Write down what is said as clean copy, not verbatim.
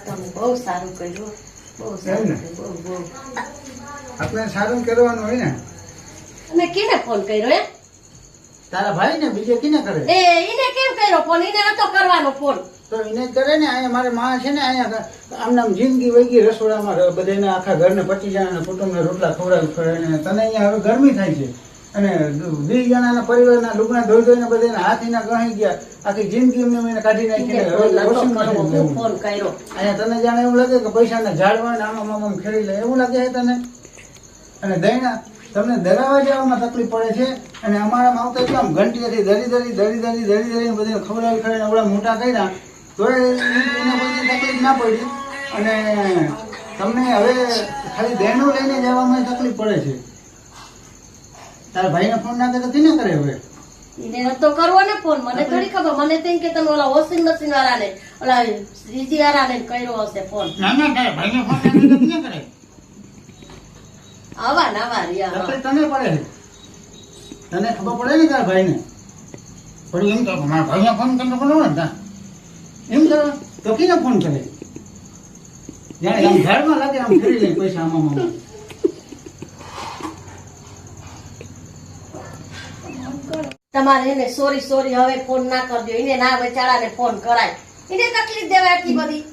તમે બહુ સારું કર્યું, બહુ સારું કર્યું, બહુ આપણે સારું કરવાનું હોય ને. અને કેને ફોન કર્યો હે? તારા ભાઈ ને બીજે કિને કરે? ઈને કેમ કર્યો ફોન? ઈને નતો કરવાનો ફોન. તો એને કરે ને. અહીંયા મારે માં છે ને, અહીંયા આમ જિંદગી વહી ગઈ રસોડામાં, બધાને આખા ઘરને 25 જણાના કુટુંબને રોટલા ખવડાવી તને અહીંયા હવે ગરમી થાય છે. અને 20 જણાના પરિવારના લુગડા ધોઈ ધોઈને બધાને હાથીના ગહી ગયા. આખી જિંદગી એમને કાઢી નાખી. ફોન કર્યો અહીંયા તને જાણે એવું લાગે કે પૈસાના ઝાડવા ને આમ ખેડી લે એવું લાગે છે તને? અને દૈણા તમને દરાવા જવામાં તકલીફ પડે છે. અને અમારામાં આવતા કેમ ઘંટીથી ધરી બધી ખવડાવી આવડા મોટા કર્યા તો એના બધી તકલીફ ના પડી. અને તમને હવે ખાલી દૈણું લઈને જવામાં તકલીફ પડે છે. તારા ભાઈને ફોન ના કરે તો કરે હવે? એને નતો કરવો ને ફોન. મને થોડી ખબર. મને તેમ કે તમે ઓલા વોશિંગ મશીન વાળાને, ઓલા શ્રીજી વાળાને કર્યો હશે ફોન. ના તારા ભાઈને ફોન ના કરે. આવા નવા રહ્યા તકલીફ તને પડે છે. તને ખબર પડે ને તારા ભાઈને? પણ એમ તો મારા ભાઈને ફોન કરતો બોલો ને એમ તો કીને ફોન કરે? જાણે આમ ઝાડમાં લાગે આમ ફેરી લે પૈસા આમાં. તમારે એને સોરી હવે ફોન ના કરજો. એને ના બેચારાને ફોન કરાય. એને તકલીફ દેવાય એટલી બધી.